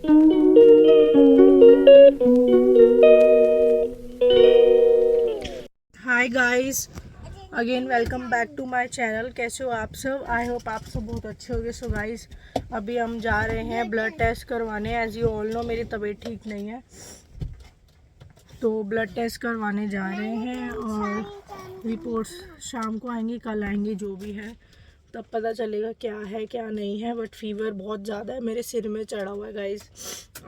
Hi guys, again welcome back to my channel. कैसे हो आप सब? आई होप आप सब बहुत अच्छे होंगे। सो गाइस, अभी हम जा रहे हैं ब्लड टेस्ट करवाने। एज यू ऑल नो मेरी तबीयत ठीक नहीं है, तो ब्लड टेस्ट करवाने जा रहे हैं और रिपोर्ट्स शाम को आएंगी, कल आएंगी, जो भी है तब पता चलेगा क्या है क्या नहीं है। बट फीवर बहुत ज़्यादा है, मेरे सिर में चढ़ा हुआ है गाइस।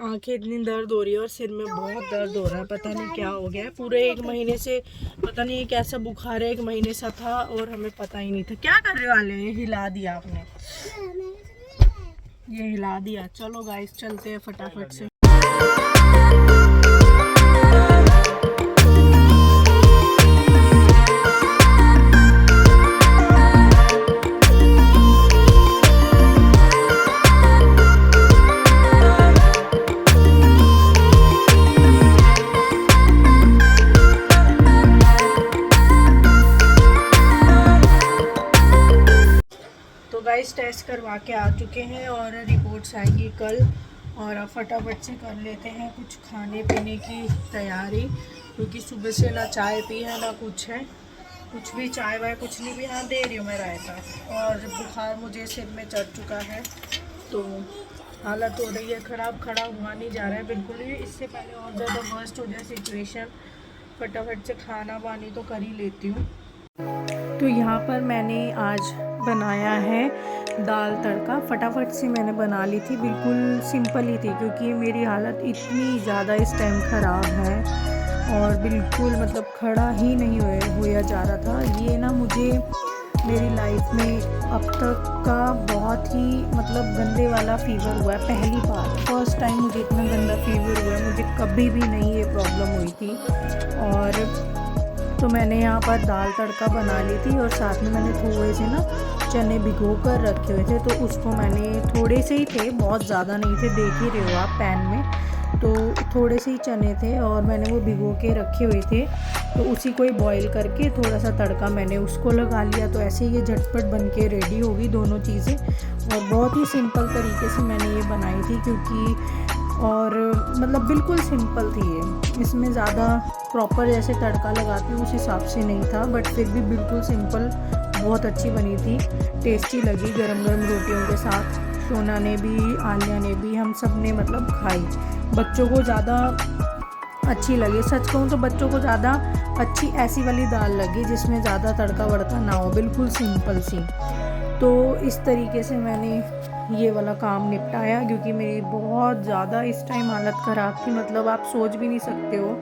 आंखें इतनी दर्द हो रही है और सिर में बहुत दर्द हो रहा है, पता नहीं क्या हो गया है। पूरे 1 महीने से पता नहीं ये कैसा बुखार है, 1 महीने सा था और हमें पता ही नहीं था। क्या करने वाले हैं? हिला दिया आपने, ये हिला दिया। चलो गाइस चलते हैं फटाफट से। तो गाइस टेस्ट करवा के आ चुके हैं और रिपोर्ट्स आएंगी कल। और अब फटाफट से कर लेते हैं कुछ खाने पीने की तैयारी, क्योंकि सुबह से ना चाय पी है ना कुछ है, कुछ भी चाय वाय कुछ नहीं भी। हाँ दे रही हूँ मैं रायता। और बुखार मुझे सिर में चढ़ चुका है, तो हालत हो रही है ख़राब, खड़ा हुआ नहीं जा रहा है बिल्कुल भी। इससे पहले और ज़्यादा वर्स्ट हो जाए सिचुएशन। फटाफट से खाना पानी तो कर ही लेती हूँ। तो यहाँ पर मैंने आज बनाया है दाल तड़का। फटाफट से मैंने बना ली थी, बिल्कुल सिंपल ही थी, क्योंकि मेरी हालत इतनी ज़्यादा इस टाइम ख़राब है और बिल्कुल मतलब खड़ा ही नहीं होया जा रहा था। ये ना मुझे मेरी लाइफ में अब तक का बहुत ही मतलब गंदे वाला फ़ीवर हुआ है। पहली बार, फर्स्ट टाइम मुझे इतना गंदा फ़ीवर हुआ है। मुझे कभी भी नहीं ये प्रॉब्लम हुई थी। और तो मैंने यहाँ पर दाल तड़का बना ली थी और साथ में मैंने थोड़े से ना चने भिगो कर रखे हुए थे। तो उसको मैंने, थोड़े से ही थे, बहुत ज़्यादा नहीं थे, देख ही रहे हो आप पैन में, तो थोड़े से ही चने थे और मैंने वो भिगो के रखे हुए थे। तो उसी को ही बॉईल करके थोड़ा सा तड़का मैंने उसको लगा लिया। तो ऐसे ही ये झटपट बन के रेडी होगी दोनों चीज़ें। और बहुत ही सिंपल तरीके से मैंने ये बनाई थी, क्योंकि और मतलब बिल्कुल सिंपल थी ये। इसमें ज़्यादा प्रॉपर जैसे तड़का लगाती हूँ उस हिसाब से नहीं था, बट फिर भी बिल्कुल सिंपल बहुत अच्छी बनी थी। टेस्टी लगी गरम गरम रोटियों के साथ। सोना ने भी, आलिया ने भी, हम सब ने मतलब खाई। बच्चों को ज़्यादा अच्छी लगी, सच कहूँ तो बच्चों को ज़्यादा अच्छी ऐसी वाली दाल लगी जिसमें ज़्यादा तड़का वड़का ना हो, बिल्कुल सिंपल सी। तो इस तरीके से मैंने ये वाला काम निपटाया, क्योंकि मेरी बहुत ज़्यादा इस टाइम हालत ख़राब थी। मतलब आप सोच भी नहीं सकते हो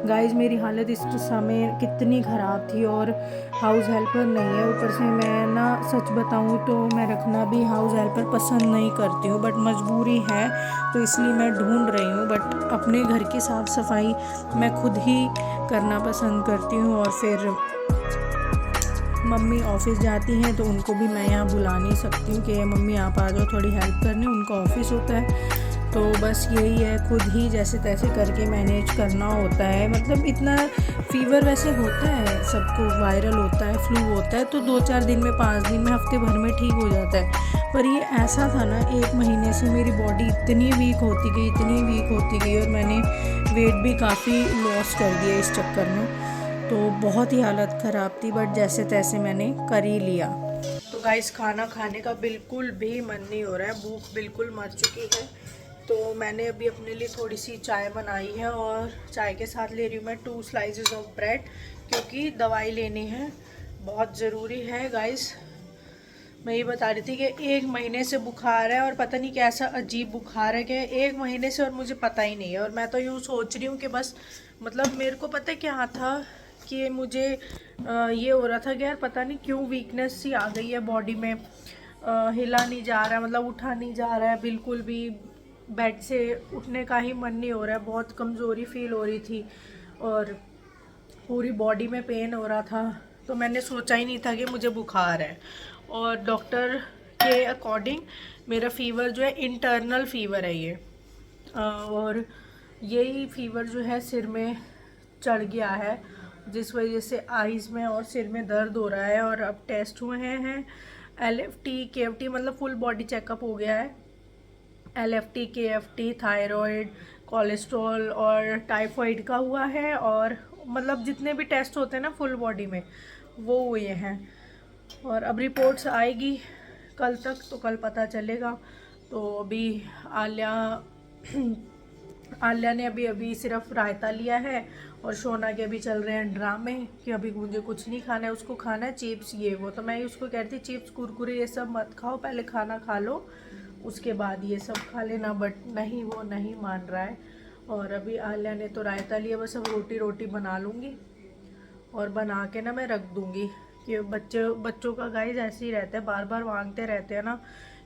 गाइस मेरी हालत इस समय कितनी ख़राब थी। और हाउस हेल्पर नहीं है, ऊपर से मैं ना सच बताऊँ तो मैं रखना भी हाउस हेल्पर पसंद नहीं करती हूँ, बट मजबूरी है तो इसलिए मैं ढूंढ रही हूँ। बट अपने घर की साफ़ सफाई मैं खुद ही करना पसंद करती हूँ। और फिर मम्मी ऑफिस जाती हैं तो उनको भी मैं यहाँ बुला नहीं सकती हूँ कि मम्मी आप आ जाओ थोड़ी हेल्प करने, उनका ऑफिस होता है। तो बस यही है, खुद ही जैसे तैसे करके मैनेज करना होता है। मतलब इतना फ़ीवर वैसे होता है सबको, वायरल होता है, फ्लू होता है, तो 2-4 दिन में, 5 दिन में, हफ्ते भर में ठीक हो जाता है। पर ये ऐसा था ना, 1 महीने से मेरी बॉडी इतनी वीक होती गई, इतनी वीक होती गई, और मैंने वेट भी काफ़ी लॉस कर दिया इस चक्कर में। तो बहुत ही हालत ख़राब थी, बट जैसे तैसे मैंने कर ही लिया। तो गाइस खाना खाने का बिल्कुल भी मन नहीं हो रहा है, भूख बिल्कुल मर चुकी है। तो मैंने अभी अपने लिए थोड़ी सी चाय बनाई है और चाय के साथ ले रही हूँ मैं 2 स्लाइसेस ऑफ ब्रेड, क्योंकि दवाई लेनी है, बहुत ज़रूरी है गाइस। मैं ये बता रही थी कि 1 महीने से बुखार है और पता नहीं कैसा अजीब बुखार है कि 1 महीने से, और मुझे पता ही नहीं है। और मैं तो यूँ सोच रही हूँ कि बस मतलब मेरे को पता है क्या था कि मुझे ये हो रहा था कि यार पता नहीं क्यों वीकनेस सी आ गई है बॉडी में। हिला नहीं जा रहा है, मतलब उठा नहीं जा रहा है बिल्कुल भी, बेड से उठने का ही मन नहीं हो रहा है, बहुत कमज़ोरी फील हो रही थी और पूरी बॉडी में पेन हो रहा था। तो मैंने सोचा ही नहीं था कि मुझे बुखार है। और डॉक्टर के अकॉर्डिंग मेरा फ़ीवर जो है इंटरनल फ़ीवर है ये। और यही फ़ीवर जो है सिर में चढ़ गया है, जिस वजह से आइज़ में और सिर में दर्द हो रहा है। और अब टेस्ट हुए हैं LFT KFT, मतलब फुल बॉडी चेकअप हो गया है। LFT KFT थायराइड कोलेस्ट्रॉल और टाइफाइड का हुआ है, और मतलब जितने भी टेस्ट होते हैं ना फुल बॉडी में वो हुए हैं। और अब रिपोर्ट्स आएगी कल तक, तो कल पता चलेगा। तो अभी आल्या ने अभी सिर्फ रायता लिया है, और सोना के अभी चल रहे हैं ड्रामे कि अभी मुझे कुछ नहीं खाना है, उसको खाना है चिप्स ये वो। तो मैं उसको कहती चिप्स कुरकुरे ये सब मत खाओ, पहले खाना खा लो उसके बाद ये सब खा लेना, बट नहीं, वो नहीं मान रहा है। और अभी आल्या ने तो रायता लिया, बस अब रोटी बना लूँगी और बना के ना मैं रख दूँगी कि बच्चों का गाइस ऐसे ही रहता है, बार बार मांगते रहते हैं ना।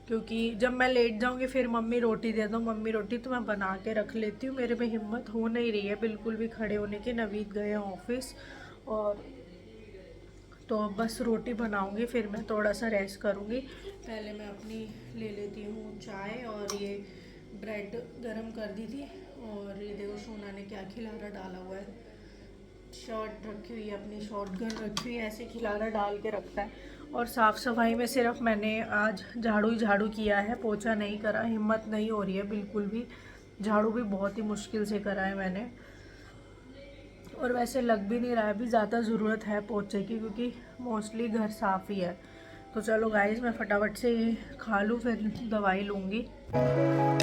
क्योंकि जब मैं लेट जाऊँगी फिर मम्मी रोटी दे दो, मम्मी रोटी, तो मैं बना के रख लेती हूँ। मेरे में हिम्मत हो नहीं रही है बिल्कुल भी खड़े होने की। नवीद गए हैं ऑफिस, और तो बस रोटी बनाऊँगी, फिर मैं थोड़ा सा रेस्ट करूँगी। पहले मैं अपनी ले लेती हूँ चाय, और ये ब्रेड गरम कर दी थी। और ये देखो सोना ने क्या खिलाना डाला हुआ है, शर्ट रखी हुई है, अपनी शॉर्ट गन रखी हुई है, ऐसे खिलाना डाल के रखता है। और साफ़ सफाई में सिर्फ मैंने आज झाड़ू किया है, पोछा नहीं करा, हिम्मत नहीं हो रही है बिल्कुल भी। झाड़ू भी बहुत ही मुश्किल से करा है मैंने, और वैसे लग भी नहीं रहा है अभी ज़्यादा ज़रूरत है पोछे की, क्योंकि मोस्टली घर साफ़ ही है। तो चलो गाइस मैं फटाफट से ये खा लूँ, फिर दवाई लूँगी।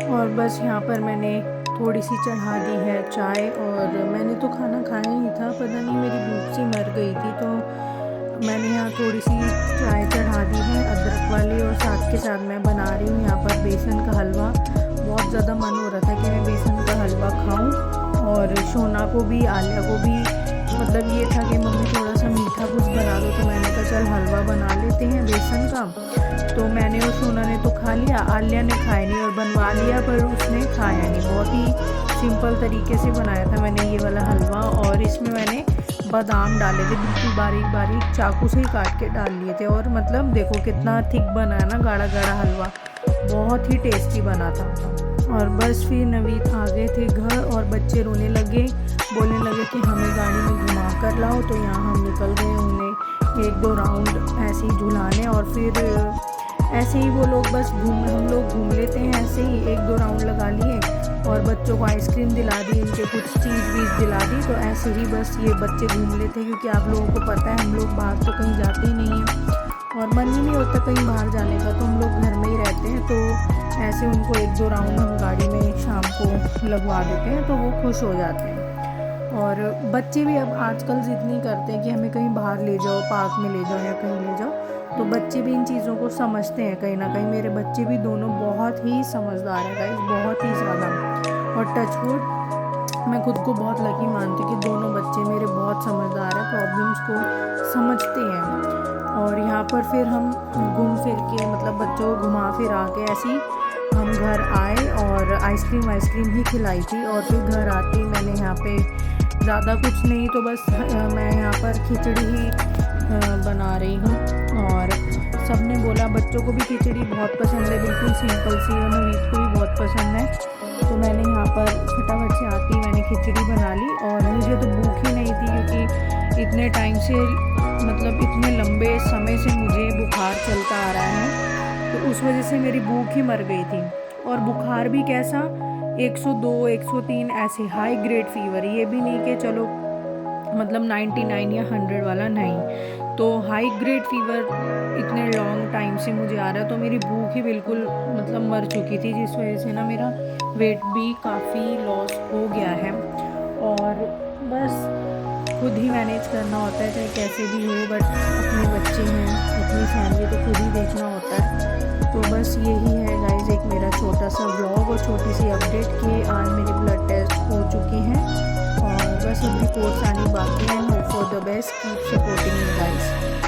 और बस यहाँ पर मैंने थोड़ी सी चढ़ा दी है चाय, और मैंने तो खाना खाया ही था, पता नहीं मेरी भूख सी मर गई थी, तो मैंने यहाँ थोड़ी सी चाय चढ़ा दी है अदरक वाली। और साथ के साथ मैं बना रही हूँ यहाँ पर बेसन का हलवा। बहुत ज़्यादा मन हो रहा था कि मैं बेसन का हलवा खाऊँ, और सोना को भी आल्या को भी मतलब ये था कि मम्मी थोड़ा सा मीठा कुछ बना दो, तो मैंने कहा चल हलवा बना लेते हैं बेसन का। तो मैंने और सोना ने तो खा लिया, आल्या ने खाया नहीं, और बनवा लिया पर उसने खाया नहीं। बहुत ही सिंपल तरीके से बनाया था मैंने ये वाला हलवा, और इसमें मैंने बादाम डाले थे, बिल्कुल बारीक बारीक चाकू से ही काट के डाल लिए थे। और मतलब देखो कितना थिक बना है ना, गाढ़ा गाढ़ा हलवा, बहुत ही टेस्टी बना था। और बस फिर नवीद आ गए थे घर, और बच्चे रोने लगे, बोलने लगे कि हमें गाड़ी में घुमा कर लाओ। तो यहाँ हम निकल गए उन्हें 1-2 राउंड ऐसे ही झुलाने, और फिर ऐसे ही वो लोग बस हम लोग घूम लेते हैं ऐसे ही, 1-2 राउंड लगा लिए, और बच्चों को आइसक्रीम दिला दी, इनके कुछ चीज़ दिला दी। तो ऐसे ही बस ये बच्चे घूम लेते हैं, क्योंकि आप लोगों को पता है हम लोग बाहर तो कहीं जाते ही नहीं हैं, और मन ही नहीं होता कहीं बाहर जाने का, तो हम लोग घर में ही रहते हैं। तो ऐसे उनको 1-2 राउंड हम गाड़ी में शाम को लगवा देते हैं, तो वो खुश हो जाते हैं। और बच्चे भी अब आजकल ज़िद नहीं करते हैं कि हमें कहीं बाहर ले जाओ, पार्क में ले जाओ या कहीं ले जाओ, तो बच्चे भी इन चीज़ों को समझते हैं कहीं ना कहीं। मेरे बच्चे भी दोनों बहुत ही समझदार हैं गाइस, बहुत ही ज़्यादा। और टचवुड मैं खुद को बहुत लकी मानती हूँ कि दोनों बच्चे मेरे बहुत समझदार हैं, प्रॉब्लम्स को समझते हैं। और यहाँ पर फिर हम घूम फिर के मतलब बच्चों को घुमा फिर आके ऐसे ही हम घर आए, और आइसक्रीम ही खिलाई थी। और फिर घर आते ही मैंने यहाँ पे ज़्यादा कुछ नहीं, तो बस मैं यहाँ पर खिचड़ी ही बना रही हूँ। और सब ने बोला, बच्चों को भी खिचड़ी बहुत पसंद है, बिल्कुल सिंपल सी, और नवीद को भी बहुत पसंद है। तो मैंने यहाँ पर फटाफट से आती मैंने खिचड़ी बना ली। और मुझे तो भूख ही नहीं थी, क्योंकि इतने टाइम से मतलब इतने लंबे समय से मुझे बुखार चलता आ रहा है, तो उस वजह से मेरी भूख ही मर गई थी। और बुखार भी कैसा, 102 103 ऐसे हाई ग्रेड फीवर, ये भी नहीं कि चलो मतलब 99 या 100 वाला, नहीं, तो हाई ग्रेड फीवर इतने लॉन्ग टाइम से मुझे आ रहा है। तो मेरी भूख ही बिल्कुल मतलब मर चुकी थी, जिस वजह से ना मेरा वेट भी काफ़ी लॉस हो गया है। और बस खुद ही मैनेज करना होता है, चाहे कैसे भी हो, बट अपने बच्चे हैं, अपनी फैमिली तो खुद ही देखना होता है। तो बस यही है गाइस एक मेरा छोटा सा व्लॉग और छोटी सी अपडेट कि आज मेरे ब्लड टेस्ट हो चुके हैं, और बस अब रिपोर्ट्स आनी बाकी है। Hope for the best, keep supporting me guys.